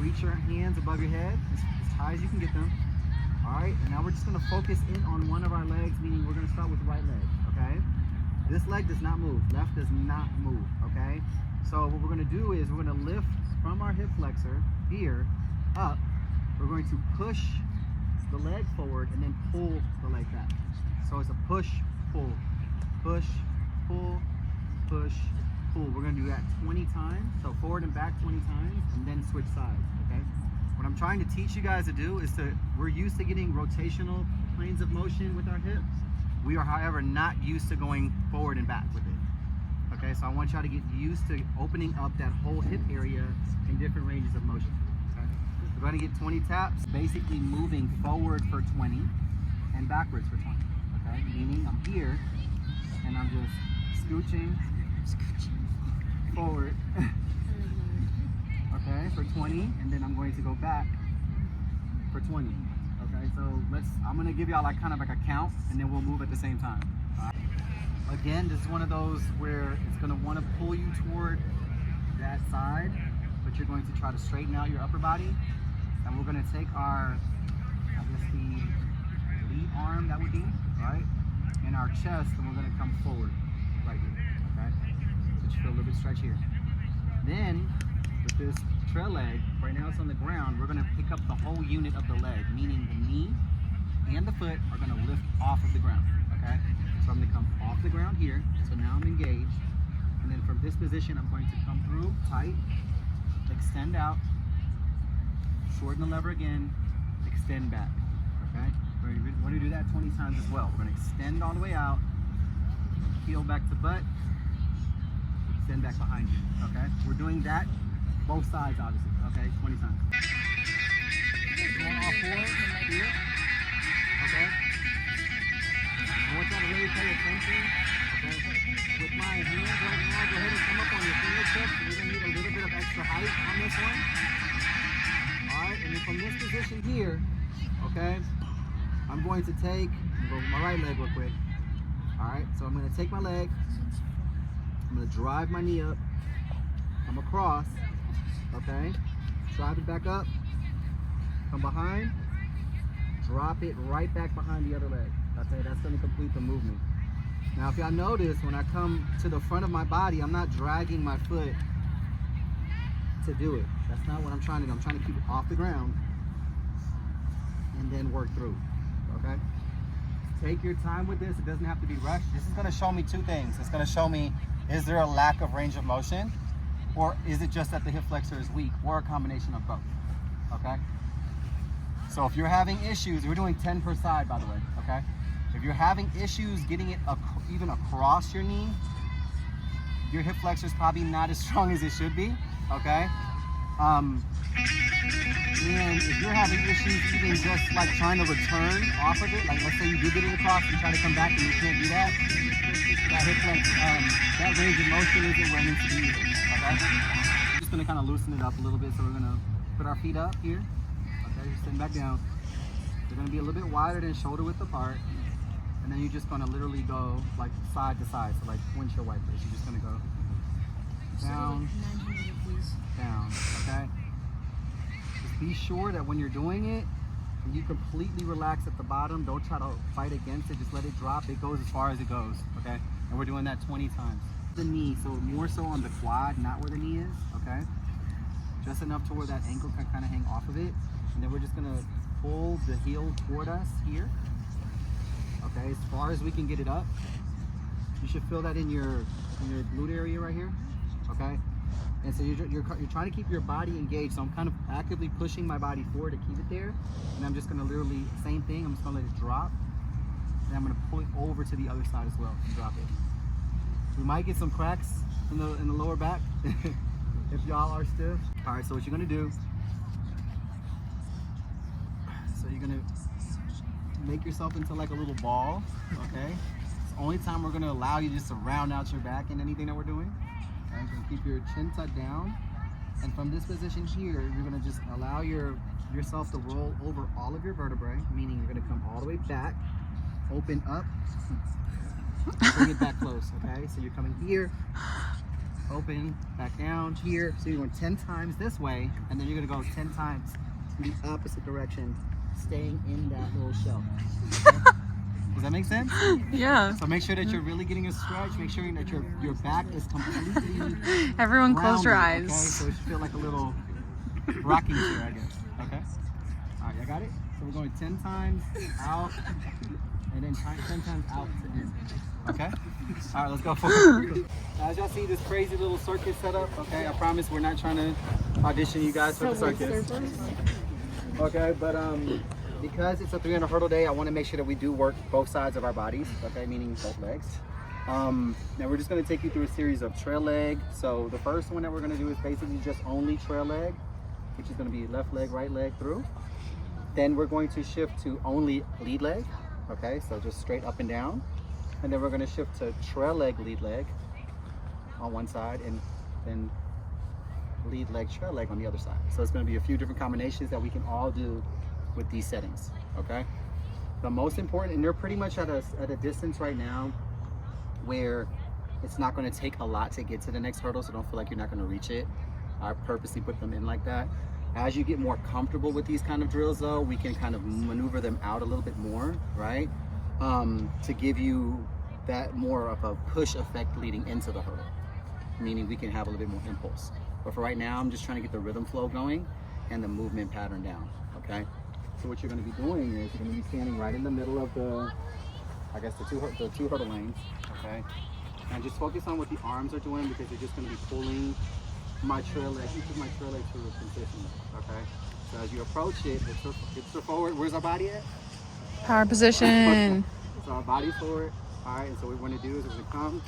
reach your hands above your head as high as you can get them. All right, and now we're just gonna focus in on one of our legs, meaning we're gonna start with the right leg, okay? This leg does not move, left does not move, okay? So what we're gonna do is we're gonna lift from our hip flexor here up. We're going to push the leg forward and then pull the leg back. So it's a push, pull, push, pull, push, pull. We're gonna do that 20 times. So forward and back 20 times and then switch sides, okay? What I'm trying to teach you guys to do is we're used to getting rotational planes of motion with our hips. We are, however, not used to going forward and back with it. Okay, so I want y'all to get used to opening up that whole hip area in different ranges of motion. Okay? We're gonna get 20 taps, basically moving forward for 20 and backwards for 20. Okay, meaning I'm here and I'm just scooching forward. Okay, for 20, and then I'm going to go back for 20. Okay, so I'm gonna give y'all like kind of like a count, and then we'll move at the same time. Again, this is one of those where it's gonna want to pull you toward that side, but you're going to try to straighten out your upper body, and we're gonna take our, I guess the lead arm that would be, right, and our chest, and we're gonna come forward right here, okay? So just feel a little bit stretch here. Then, with this trail leg, right now it's on the ground, we're gonna pick up the whole unit of the leg, meaning the knee and the foot are gonna lift off of the ground, okay? So I'm gonna come off the ground here, so now I'm engaged, and then from this position, I'm going to come through tight, extend out, shorten the lever again, extend back, okay? We're gonna do that 20 times as well. We're gonna extend all the way out, heel back to butt, extend back behind you, okay? We're doing that both sides, obviously, okay? 20 times. Going off fours here, okay? I want y'all to really pay attention, okay? With my hands right now, go ahead and come up on your fingertips. We're gonna need a little bit of extra height on this one. All right, and then from this position here, okay, I'm going to take, go with my right leg real quick. All right, so I'm gonna take my leg, I'm gonna drive my knee up, come across, okay, drive it back up, come behind, drop it right back behind the other leg. Okay, that's gonna complete the movement. Now, if y'all notice, when I come to the front of my body, I'm not dragging my foot to do it. That's not what I'm trying to do. I'm trying to keep it off the ground and then work through, okay? Take your time with this. It doesn't have to be rushed. This is gonna show me two things. It's gonna show me, is there a lack of range of motion, or is it just that the hip flexor is weak, or a combination of both, okay? So if you're having issues, we're doing 10 per side, by the way, okay? If you're having issues getting it even across your knee, your hip flexor is probably not as strong as it should be, okay? And if you're having issues even just like trying to return off of it, like let's say you do get it across and try to come back and you can't do that, that hip flex, that range of motion isn't where it needs to be either, okay? I'm just gonna kind of loosen it up a little bit, so we're gonna put our feet up here, okay, just sitting back down. They're gonna be a little bit wider than shoulder width apart, and then you're just gonna literally go like side to side, so like windshield wipers. You're just gonna go down, down, okay? Just be sure that when you're doing it, you completely relax at the bottom. Don't try to fight against it, just let it drop. It goes as far as it goes, okay? And we're doing that 20 times. The knee, so more so on the quad, not where the knee is, okay? Just enough to where that ankle can kind of hang off of it. And then we're just gonna pull the heel toward us here, okay? As far as we can get it up. You should feel that in your glute area right here, okay? And so you're trying to keep your body engaged. So I'm kind of actively pushing my body forward to keep it there. And I'm just gonna literally, same thing, I'm just gonna let it drop. And I'm gonna pull it over to the other side as well and drop it. We might get some cracks in the lower back if y'all are stiff. All right, so what you're gonna do, so you're gonna make yourself into like a little ball, okay? It's the only time we're gonna allow you just to round out your back in anything that we're doing. Okay, so keep your chin tucked down. And from this position here, you're gonna just allow yourself to roll over all of your vertebrae, meaning you're gonna come all the way back, open up, bring it back close, okay? So you're coming here, open, back down here. So you're going 10 times this way, and then you're gonna go 10 times in the opposite direction, staying in that little shell. Okay? Does that make sense? Yeah. So make sure that you're really getting a stretch. Make sure that your back is completely Everyone close your rounded, eyes. Okay, so it should feel like a little rocking chair, I guess. Okay. All right, I got it. So we're going 10 times out, and then 10 times out to in. Okay. All right, let's go forward. As y'all see this crazy little circus setup, okay, I promise we're not trying to audition you guys for the circus. Okay, but because it's a 300 hurdle day, I want to make sure that we do work both sides of our bodies, okay, meaning both legs. Now we're just going to take you through a series of trail leg. So the first one that we're going to do is basically just only trail leg, which is going to be left leg, right leg through. Then we're going to shift to only lead leg, okay, so just straight up and down. And then we're going to shift to trail leg, lead leg on one side, and then lead leg, trail leg on the other side. So it's going to be a few different combinations that we can all do with these settings, okay? The most important, and they're pretty much at a distance right now where it's not going to take a lot to get to the next hurdle, so don't feel like you're not going to reach it. I purposely put them in like that. As you get more comfortable with these kind of drills though, we can kind of maneuver them out a little bit more, right? To give you that more of a push effect leading into the hurdle, meaning we can have a little bit more impulse. But for right now, I'm just trying to get the rhythm flow going and the movement pattern down, okay? So what you're going to be doing is you're going to be standing right in the middle of the, I guess the two hurdle lanes, okay? And just focus on what the arms are doing, because you're just going to be pulling my trail leg, each of my trail legs through consistently, okay? So as you approach it, hips are forward. Where's our body at? Power position. So our body's forward. All right, and so what we're going to do is we're going to come,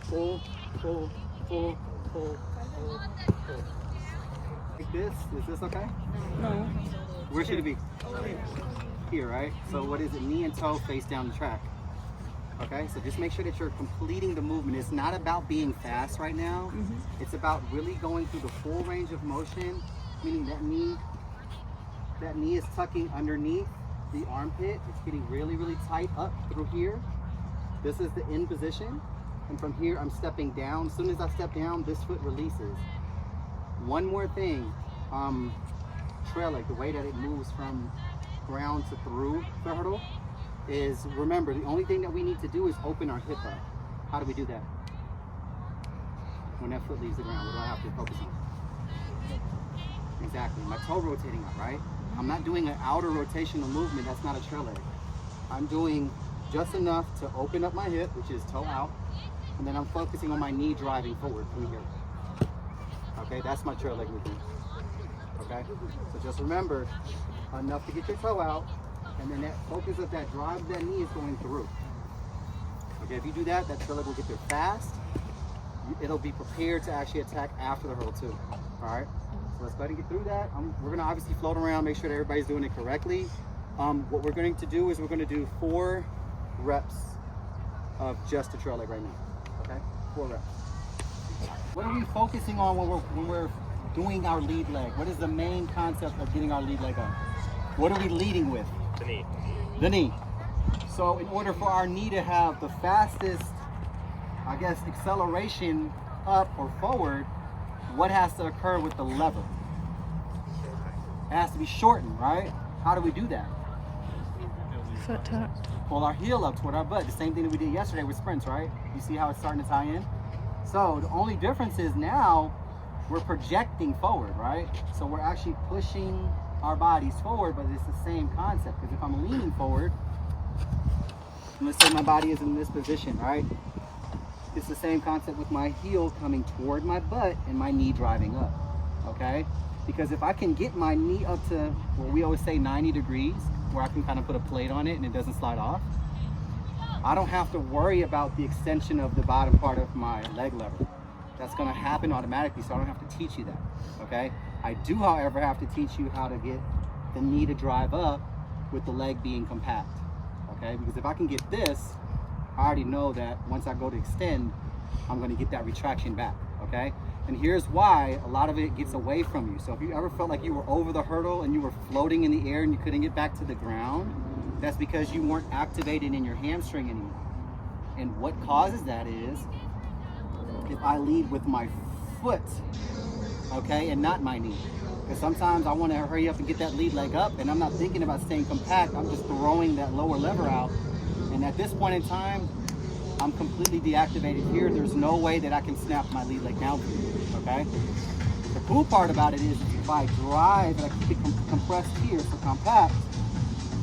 pull, pull, pull, pull, pull, pull. Like this. Is this okay? No. Where should it be? Here, right? So what is it? Knee and toe face down the track. Okay, so just make sure that you're completing the movement. It's not about being fast right now. It's about really going through the full range of motion, meaning that knee is tucking underneath the armpit. It's getting really, really tight up through here. This is the in position. And from here, I'm stepping down. As soon as I step down, this foot releases. One more thing, trail leg, the way that it moves from ground to through the hurdle is, remember, the only thing that we need to do is open our hip up. How do we do that? When that foot leaves the ground, what do I have to focus on? Exactly, my toe rotating up, right? I'm not doing an outer rotational movement, that's not a trail leg. I'm doing just enough to open up my hip, which is toe out, and then I'm focusing on my knee driving forward from here. Okay, that's my trail leg movement. Okay, so just remember, enough to get your toe out, and then that focus of that drive of that knee is going through. Okay, if you do that, that trail leg will get there fast. It'll be prepared to actually attack after the hurdle too. All right, so let's go ahead and get through that. We're gonna obviously float around, make sure that everybody's doing it correctly. What we're going to do is we're going to do 4 reps of just the trail leg right now. Okay, 4 reps. What are we focusing on when we're doing our lead leg? What is the main concept of getting our lead leg up? What are we leading with? The knee. The knee. So in order for our knee to have the fastest, I guess, acceleration up or forward, what has to occur with the lever? It has to be shortened, right? How do we do that? Foot tucked. Pull our heel up toward our butt. The same thing that we did yesterday with sprints, right? You see how it's starting to tie in? So the only difference is now we're projecting forward, right? So we're actually pushing our bodies forward, but it's the same concept. Because if I'm leaning forward, and let's say my body is in this position, right? It's the same concept with my heel coming toward my butt and my knee driving up, okay? Because if I can get my knee up to, well, we always say 90 degrees, where I can kind of put a plate on it and it doesn't slide off, I don't have to worry about the extension of the bottom part of my leg lever. That's gonna happen automatically, so I don't have to teach you that, okay? I do, however, have to teach you how to get the knee to drive up with the leg being compact, okay? Because if I can get this, I already know that once I go to extend, I'm gonna get that retraction back, okay? And here's why a lot of it gets away from you. So if you ever felt like you were over the hurdle and you were floating in the air and you couldn't get back to the ground, that's because you weren't activated in your hamstring anymore. And what causes that is if I lead with my foot, okay, and not my knee. Because sometimes I want to hurry up and get that lead leg up, and I'm not thinking about staying compact. I'm just throwing that lower lever out. And at this point in time, I'm completely deactivated here. There's no way that I can snap my lead leg down, okay? The cool part about it is if I drive and I keep it compressed here for compact,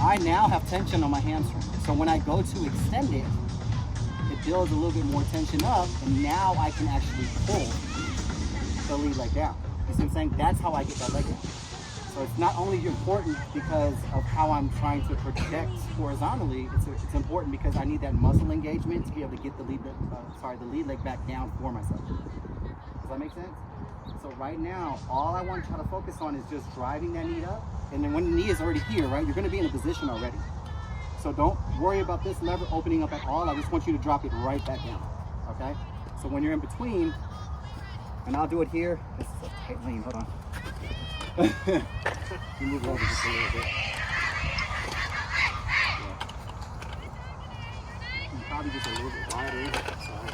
I now have tension on my hamstring. So when I go to extend it, it builds a little bit more tension up, and now I can actually pull the lead leg down. You see what I'm saying? That's how I get that leg down. So it's not only important because of how I'm trying to project horizontally, it's important because I need that muscle engagement to be able to get the lead leg back down for myself. Does that make sense? So right now, all I want to try to focus on is just driving that knee up. And then when the knee is already here, right, you're going to be in a position already. So don't worry about this lever opening up at all. I just want you to drop it right back down, okay? So when you're in between, and I'll do it here. This is a tight lane, hold on. You move over just a little bit. Yeah. Probably just a little bit wider. Sorry.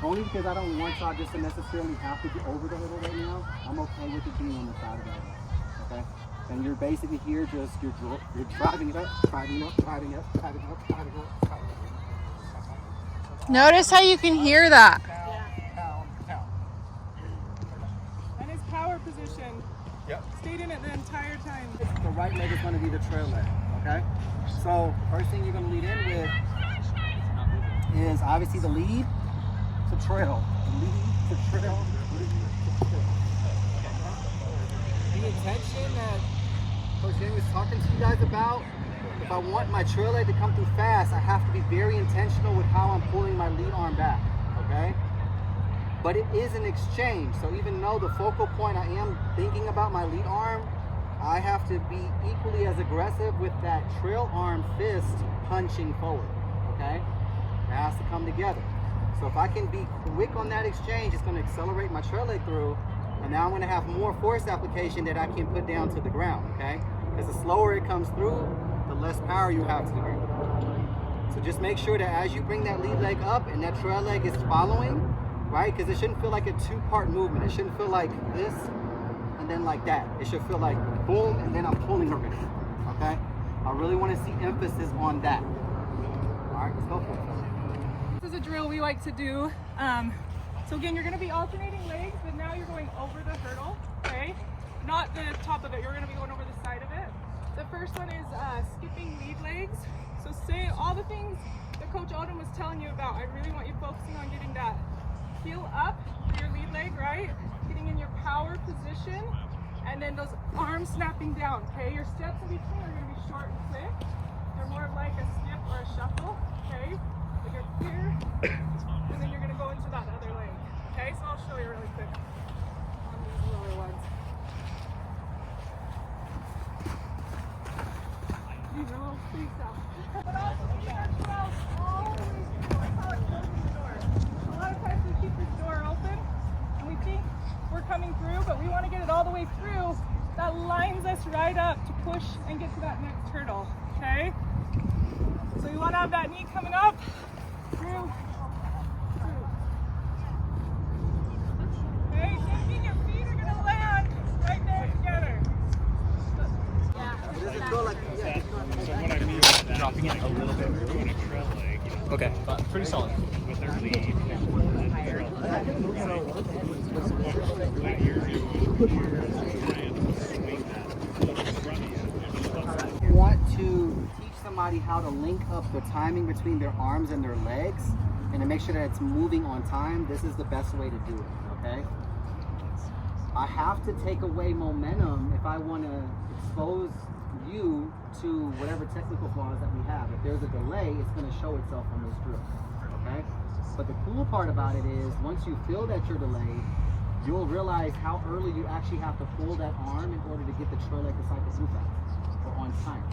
Only because I don't want y'all just to necessarily have to get over the hurdle right now. I'm okay with it being on the side of that, okay? And you're basically here just, you're driving it up, driving up, driving up, driving up, driving up, driving up. Notice how you can hear that. And his power position. Yep. Stayed in it the entire time. The right leg is going to be the trail leg, okay? So first thing you're going to lead in with is obviously the lead to trail. Lead to trail. Lead to trail. The intention that Coach Jamie was talking to you guys about, if I want my trail leg to come through fast, I have to be very intentional with how I'm pulling my lead arm back, okay? But it is an exchange, so even though the focal point I am thinking about my lead arm, I have to be equally as aggressive with that trail arm fist punching forward, okay? It has to come together. So if I can be quick on that exchange, it's going to accelerate my trail leg through, and now I'm going to have more force application that I can put down to the ground, okay? Because the slower it comes through, the less power you have to the ground. So just make sure that as you bring that lead leg up and that trail leg is following, right? Because it shouldn't feel like a two-part movement. It shouldn't feel like this and then like that. It should feel like boom and then I'm pulling around, okay? I really want to see emphasis on that. All right, let's go for it. This is a drill we like to do. So again, you're going to be alternating legs, but now you're going over the hurdle, okay? Not the top of it, you're going to be going over the side of it. The first one is skipping lead legs. So say all the things that Coach Odom was telling you about. I really want you focusing on getting that heel up for your lead leg, right? Getting in your power position, and then those arms snapping down, okay? Your steps in between are going to be short and quick. They're more like a skip or a shuffle, okay? So you're here, and then you're going to go into that other leg, okay? So I'll show you really quick on these lower ones. These are little freaks out. But also keep our twirls all the way through. I call it closing the door. A lot of times we keep this door open and we think we're coming through, but we want to get it all the way through. That lines us right up to push and get to that next hurdle, okay? So you want to have that knee coming up, through. Okay, thinking your feet are going to land right there together. Dropping it a little bit. Okay. Pretty solid. With their lead. Want to teach somebody how to link up the timing between their arms and their legs and to make sure that it's moving on time, this is the best way to do it, okay? I have to take away momentum if I want to expose you to whatever technical flaws that we have. If there's a delay, it's going to show itself on this drill, okay? But the cool part about it is once you feel that you're delayed, you'll realize how early you actually have to pull that arm in order to get the trail leg to cycle through fast or on time,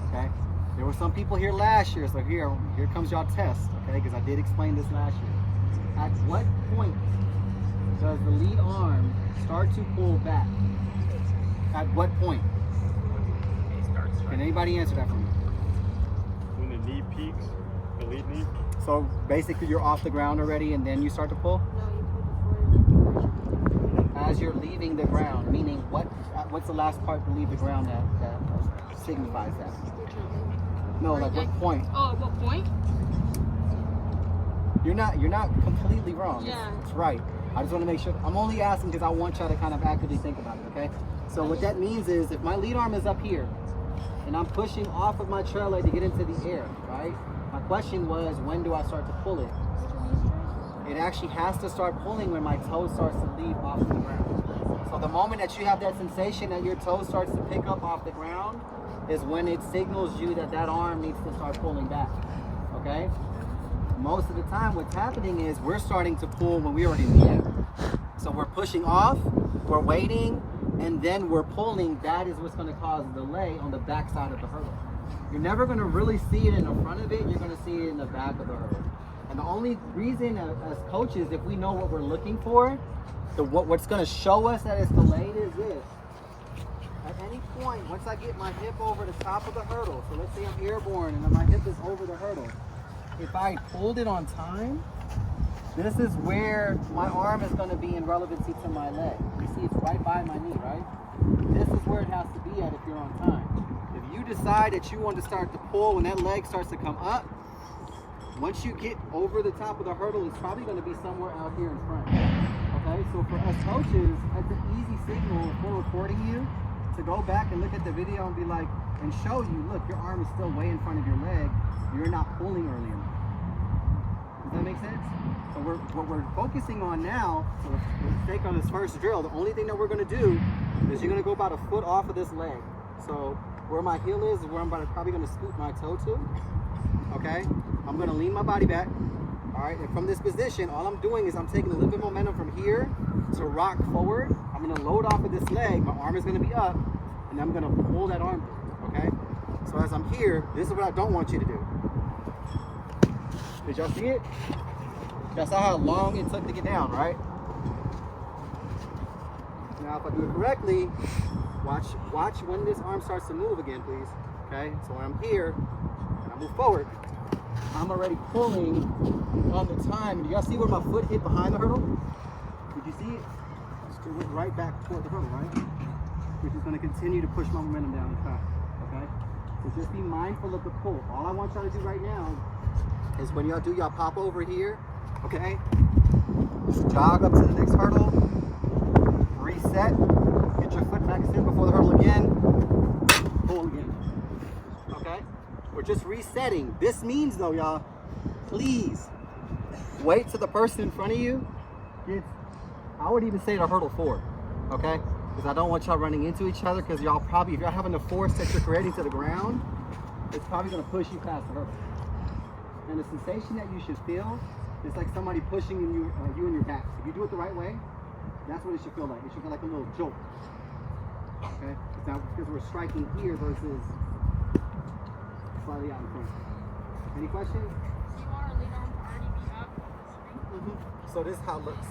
okay? There were some people here last year, so here comes y'all test, okay? Because I did explain this last year. At what point does the lead arm start to pull back? At what point? Can anybody answer that for me? When the knee peaks. The lead knee? So basically you're off the ground already and then you start to pull? As you're leaving the ground, meaning what's the last part to leave the ground that signifies that? No, like what point? Oh, what point? You're not completely wrong. Yeah. It's right. I just want to make sure. I'm only asking because I want y'all to kind of actively think about it, okay? So what that means is if my lead arm is up here and I'm pushing off of my trail leg to get into the air, right? My question was, when do I start to pull it? It actually has to start pulling when my toe starts to leave off of the ground. So the moment that you have that sensation that your toe starts to pick up off the ground is when it signals you that that arm needs to start pulling back, okay? Most of the time what's happening is we're starting to pull when we're already in the air. So we're pushing off, we're waiting, and then we're pulling. That is what's going to cause a delay on the back side of the hurdle. You're never going to really see it in the front of it, you're going to see it in the back of the hurdle. And the only reason as coaches, if we know what we're looking for, what's going to show us that it's delayed is this. At any point, once I get my hip over the top of the hurdle, so let's say I'm airborne and my hip is over the hurdle, if I pulled it on time, this is where my arm is going to be in relevancy to my leg. You see it's right by my knee, right? This is where it has to be at if you're on time. If you decide that you want to start to pull when that leg starts to come up, once you get over the top of the hurdle, it's probably going to be somewhere out here in front. Okay, so for us coaches, that's an easy signal if we're recording you to go back and look at the video and be like, and show you, look, your arm is still way in front of your leg. You're not pulling early enough. Does that make sense? So what we're focusing on now, so let's take on this first drill, the only thing that we're going to do is you're going to go about a foot off of this leg. So where my heel is where I'm probably going to scoop my toe to. Okay? I'm going to lean my body back. All right? And from this position, all I'm doing is I'm taking a little bit of momentum from here to rock forward. I'm going to load off of this leg. My arm is going to be up, and I'm going to pull that arm through. Okay? So as I'm here, this is what I don't want you to do. Did y'all see it? Y'all saw how long it took to get down, right? Now if I do it correctly, watch when this arm starts to move again, please. Okay, so when I'm here and I move forward, I'm already pulling on the time. Do y'all see where my foot hit behind the hurdle? Did you see it? It went right back toward the hurdle, right? Which is going to continue to push my momentum down the track. Okay? So just be mindful of the pull. All I want y'all to do right now is when y'all do y'all pop over here, okay? Just jog up to the next hurdle, reset, get your foot back in before the hurdle again, pull again. Okay? We're just resetting. This means though, y'all, please wait till the person in front of you gets, I would even say the hurdle forward, okay? Because I don't want y'all running into each other, because y'all probably, if you're having the force that you're creating to the ground, it's probably going to push you past the hurdle. And the sensation that you should feel is like somebody pushing you in your back. If you do it the right way, that's what it should feel like. It should feel like a little jolt. Okay? It's not because we're striking here versus slightly out in front. Any questions? Do you want our lead arm to already be up? So this is how it looks.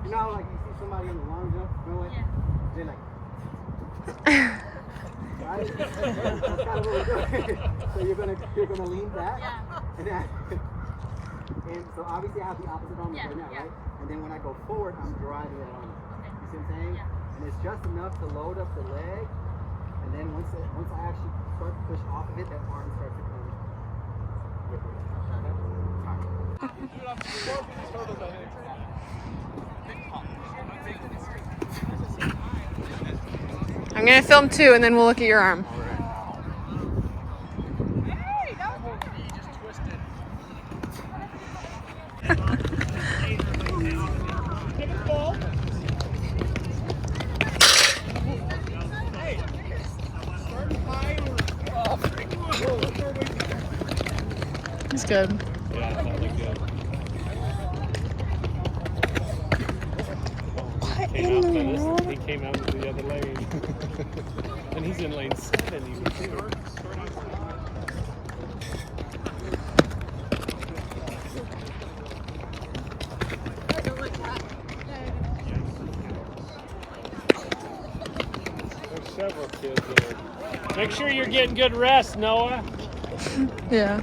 You know how like you see somebody in the long jump? You know what? Yeah. They're like, right? That's kind of what we're doing. So you're gonna lean back. Yeah. And so obviously I have the opposite arm right now, right? And then when I go forward, I'm driving it on. Okay. You see what I'm saying? Yeah. And it's just enough to load up the leg. And then once I actually start to push off of it, that arm starts to come with it. I'm gonna film too, and then we'll look at your arm. Hey, that was It's good. Yeah, that looked good. He came out of the other lane. And he's in lane 7 even too. There's several kids there. Make sure you're getting good rest, Noah. Yeah.